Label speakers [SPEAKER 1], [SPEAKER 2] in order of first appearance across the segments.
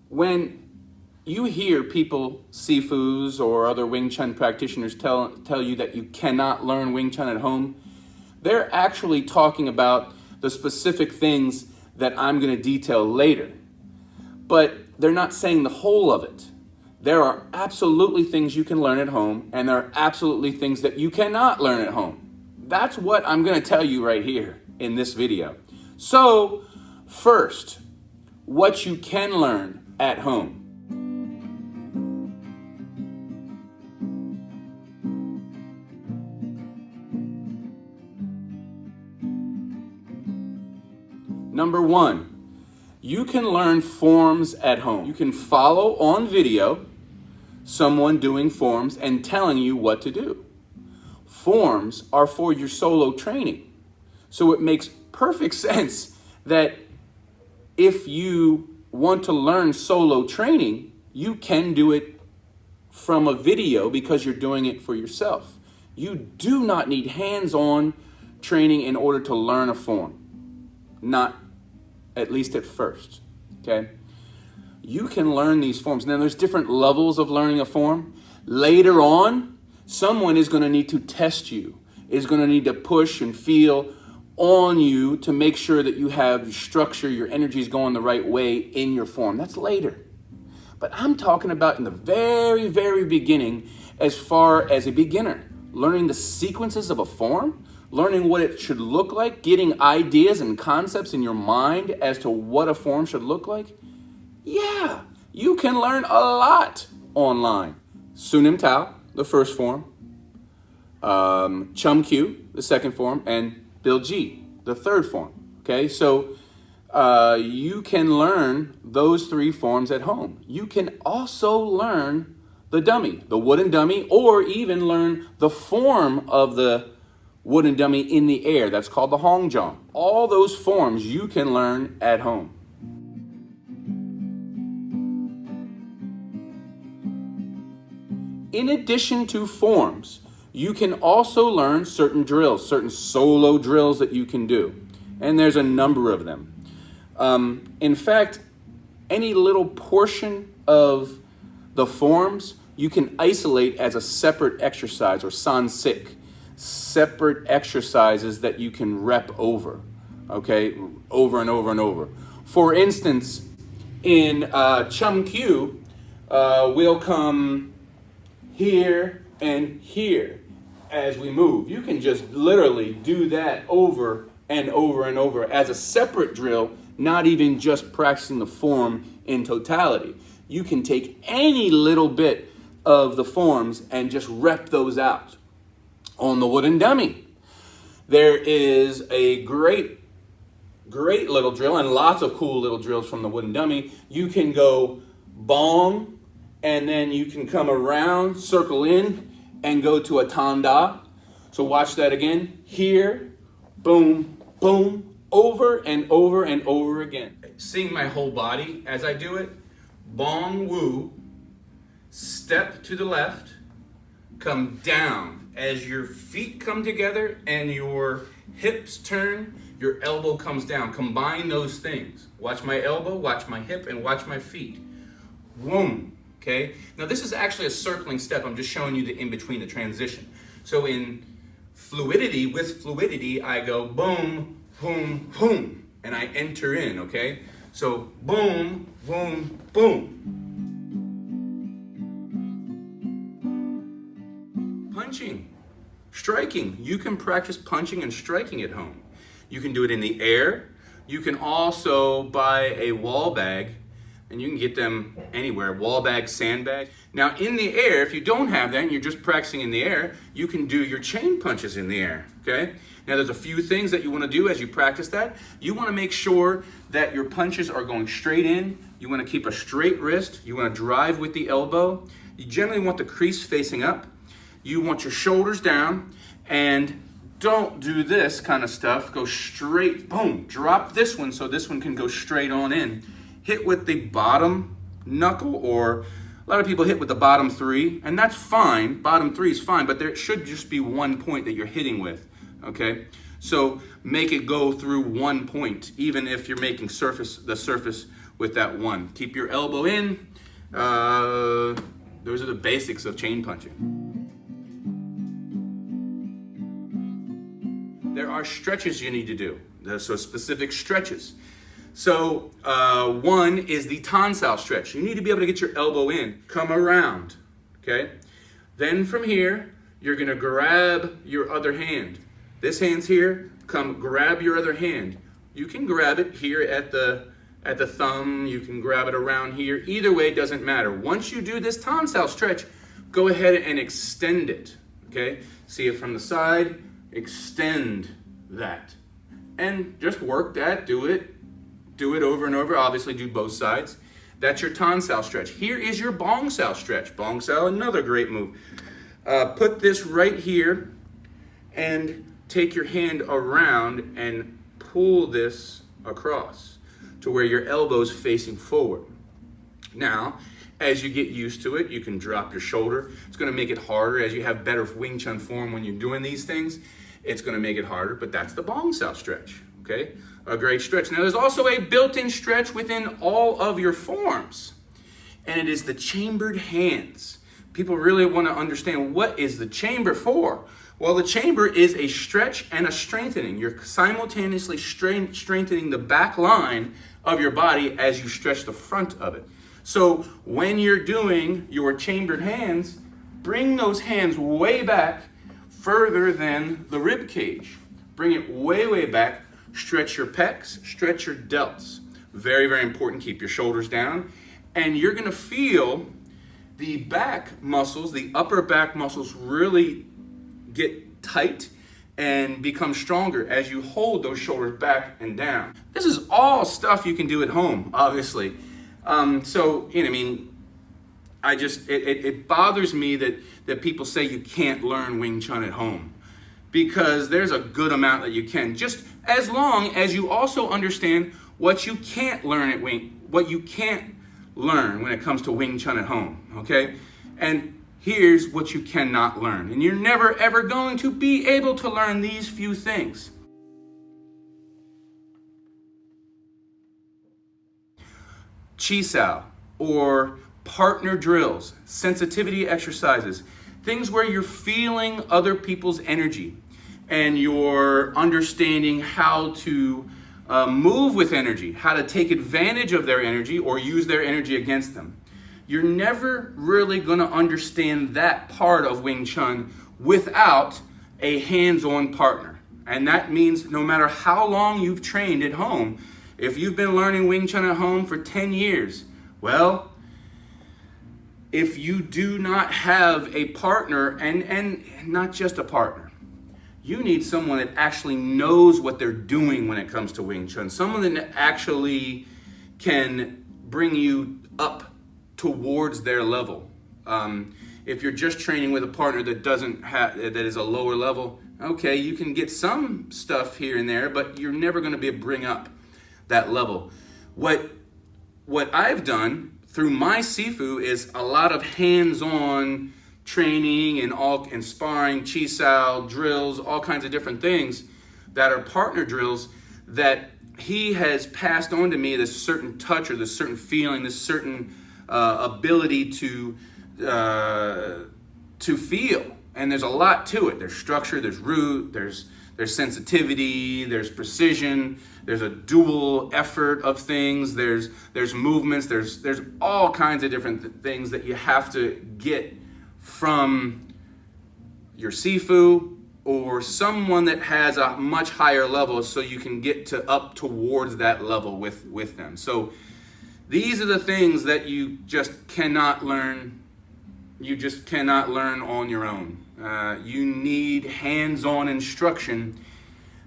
[SPEAKER 1] When you hear people, Sifus or other Wing Chun practitioners tell you that you cannot learn Wing Chun at home, they're actually talking about the specific things that I'm going to detail later. But they're not saying the whole of it. There are absolutely things you can learn at home, and there are absolutely things that you cannot learn at home. That's what I'm going to tell you right here in this video. So, first, what you can learn at home. Number one, you can learn forms at home. You can follow on video someone doing forms and telling you what to do. Forms are for your solo training. So it makes perfect sense that if you want to learn solo training, you can do it from a video because you're doing it for yourself. You do not need hands-on training in order to learn a form. Not at least at first, okay? You can learn these forms. Now, there's different levels of learning a form. Later on, someone is going to need to test you, is going to need to push and feel on you to make sure that you have your structure, your energy is going the right way in your form. That's later. But I'm talking about in the very, very beginning, as far as a beginner, learning the sequences of a form, learning what it should look like, getting ideas and concepts in your mind as to what a form should look like. Yeah, you can learn a lot online. Sunim Tao, the first form, Chum Q, the second form, and Bil Ji, the third form. Okay, so you can learn those three forms at home. You can also learn the dummy, the wooden dummy, or even learn the form of the wooden dummy in the air. That's called the Hong Jong. All those forms you can learn at home. In addition to forms, you can also learn certain drills, certain solo drills that you can do. And there's a number of them. In fact, any little portion of the forms you can isolate as a separate exercise, or san-sik, separate exercises that you can rep over, okay, over and over and over. For instance, in Chum Q, we'll come here and here as we move. You can just literally do that over and over and over as a separate drill, not even just practicing the form in totality. You can take any little bit of the forms and just rep those out. On the wooden dummy, there is a great little drill and lots of cool little drills from the wooden dummy. You can go bong, and then you can come around, circle in, and go to a tanda. So watch that again. Here, boom, boom, over and over and over again. Seeing my whole body as I do it. Bong woo, step to the left, come down. As your feet come together and your hips turn, your elbow comes down. Combine those things. Watch my elbow, watch my hip, and watch my feet. Boom. Okay? Now this is actually a circling step. I'm just showing you the in-between, the transition. So in fluidity, with fluidity, I go boom, boom, boom, and I enter in, okay? So boom, boom, boom. Punching, striking. You can practice punching and striking at home. You can do it in the air. You can also buy a wall bag, and you can get them anywhere, wall bag, sandbag. Now in the air, if you don't have that and you're just practicing in the air, you can do your chain punches in the air, okay? Now there's a few things that you wanna do as you practice that. You wanna make sure that your punches are going straight in. You wanna keep a straight wrist. You wanna drive with the elbow. You generally want the crease facing up. You want your shoulders down, and don't do this kind of stuff. Go straight, boom, drop this one so this one can go straight on in. Hit with the bottom knuckle, or a lot of people hit with the bottom three, and that's fine. Bottom three is fine, but there should just be one point that you're hitting with, okay? So make it go through one point, even if you're making the surface with that one. Keep your elbow in. Those are the basics of chain punching. There are stretches you need to do. So specific stretches. So one is the tonsile stretch. You need to be able to get your elbow in, come around, okay? Then from here, you're gonna grab your other hand. This hand's here, come grab your other hand. You can grab it here at the thumb, you can grab it around here. Either way, it doesn't matter. Once you do this tonsile stretch, go ahead and extend it, okay? See it from the side, extend that. And just work that, do it over and over. Obviously do both sides. That's your tonsile stretch. Here is your bongsal stretch. Bongsal, another great move. Put this right here and take your hand around and pull this across to where your elbow's facing forward. Now, as you get used to it, you can drop your shoulder. It's gonna make it harder as you have better Wing Chun form when you're doing these things. It's gonna make it harder, but that's the bongsal stretch, okay? A great stretch. Now, there's also a built-in stretch within all of your forms, and it is the chambered hands. People really wanna understand, what is the chamber for? Well, the chamber is a stretch and a strengthening. You're simultaneously strengthening the back line of your body as you stretch the front of it. So when you're doing your chambered hands, bring those hands way back, further than the rib cage. Bring it way, way back. Stretch your pecs, stretch your delts. Very, very important. Keep your shoulders down. And you're gonna feel the back muscles, the upper back muscles really get tight and become stronger as you hold those shoulders back and down. This is all stuff you can do at home, obviously. So, you know, I mean, it bothers me that people say you can't learn Wing Chun at home, because there's a good amount that you can, just as long as you also understand what you can't learn at what you can't learn when it comes to Wing Chun at home, okay? And here's what you cannot learn, and you're never ever going to be able to learn these few things. Chi Sao, or partner drills, sensitivity exercises, things where you're feeling other people's energy and you're understanding how to move with energy, how to take advantage of their energy or use their energy against them. You're never really going to understand that part of Wing Chun without a hands-on partner. And that means no matter how long you've trained at home, if you've been learning Wing Chun at home for 10 years, well, if you do not have a partner, and not just a partner, you need someone that actually knows what they're doing when it comes to Wing Chun, someone that actually can bring you up towards their level. If you're just training with a partner that is a lower level, okay, you can get some stuff here and there, but you're never going to be able to bring up that level. What I've done through my Sifu is a lot of hands-on training and sparring, Chi Sao, drills, all kinds of different things that are partner drills that he has passed on to me, this certain touch or this certain feeling, this certain ability to feel. And there's a lot to it. There's structure, there's root, there's sensitivity, there's precision, there's a dual effort of things, there's movements, there's all kinds of different things that you have to get from your Sifu or someone that has a much higher level, so you can get up towards that level with them. So these are the things that you just cannot learn. You just cannot learn on your own. You need hands-on instruction,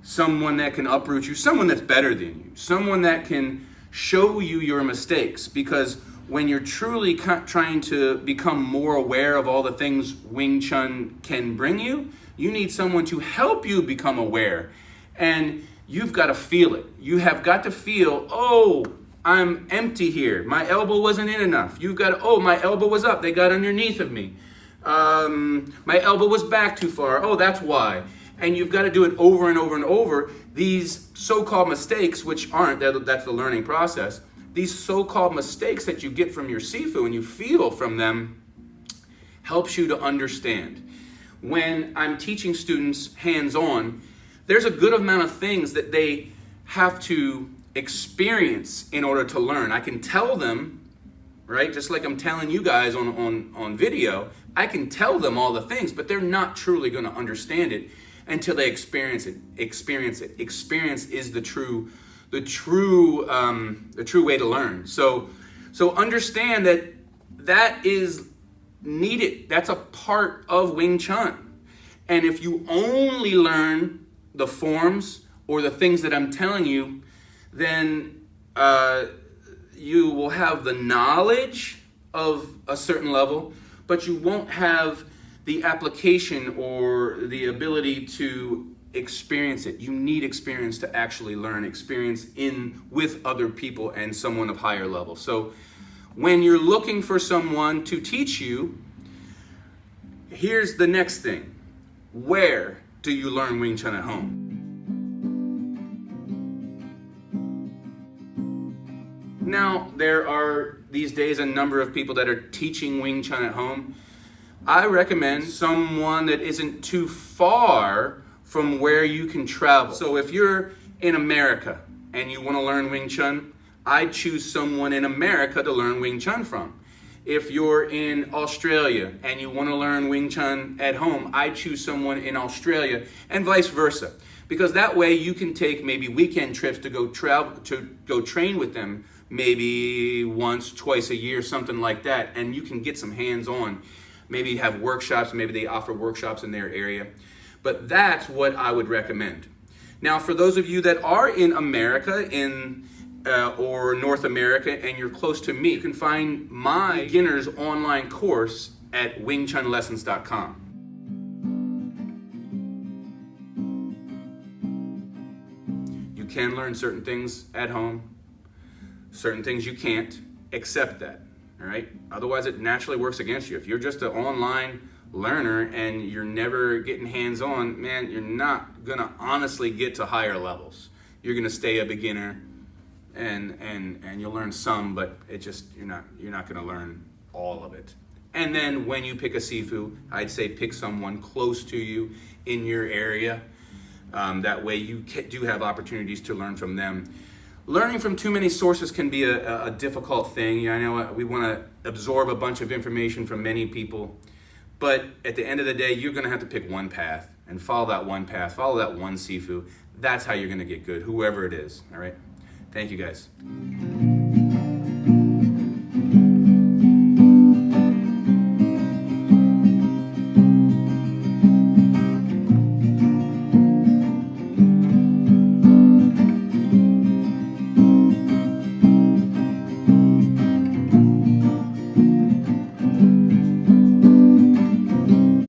[SPEAKER 1] someone that can uproot you, someone that's better than you, someone that can show you your mistakes. Because when you're truly trying to become more aware of all the things Wing Chun can bring you, you need someone to help you become aware. And you've got to feel it. You have got to feel, oh, I'm empty here. My elbow wasn't in enough. You've got, oh, my elbow was up. They got underneath of me. My elbow was back too far. Oh, that's why. And you've got to do it over and over and over. These so-called mistakes, which aren't, that's the learning process, these so-called mistakes that you get from your Sifu and you feel from them helps you to understand. When I'm teaching students hands-on, there's a good amount of things that they have to experience in order to learn. I can tell them, right, just like I'm telling you guys on video, I can tell them all the things, but they're not truly going to understand it until they experience it. Experience is the true way to learn. So understand that is needed. That's a part of Wing Chun. And if you only learn the forms or the things that I'm telling you, then you will have the knowledge of a certain level, but you won't have the application or the ability to experience it. You need experience to actually learn, experience with other people and someone of higher level. So when you're looking for someone to teach you, here's the next thing. Where do you learn Wing Chun at home? Now, there are these days a number of people that are teaching Wing Chun at home. I recommend someone that isn't too far from where you can travel. So if you're in America and you want to learn Wing Chun, I'd choose someone in America to learn Wing Chun from. If you're in Australia and you want to learn Wing Chun at home, I'd choose someone in Australia, and vice versa. Because that way you can take maybe weekend trips to go train with them, maybe once, twice a year, something like that, and you can get some hands-on. Maybe have workshops, maybe they offer workshops in their area. But that's what I would recommend. Now, for those of you that are in America, or North America, and you're close to me, you can find my beginner's online course at wingchunlessons.com. You can learn certain things at home, certain things you can't. Accept that, all right? Otherwise, it naturally works against you. If you're just an online learner and you're never getting hands-on, man, you're not gonna honestly get to higher levels. You're gonna stay a beginner, and you'll learn some, but you're not gonna learn all of it. And then when you pick a Sifu, I'd say pick someone close to you in your area. That way you do have opportunities to learn from them. Learning from too many sources can be a difficult thing. I know we want to absorb a bunch of information from many people, but at the end of the day, you're going to have to pick one path and follow that one path, follow that one Sifu. That's how you're going to get good, whoever it is, all right? Thank you, guys.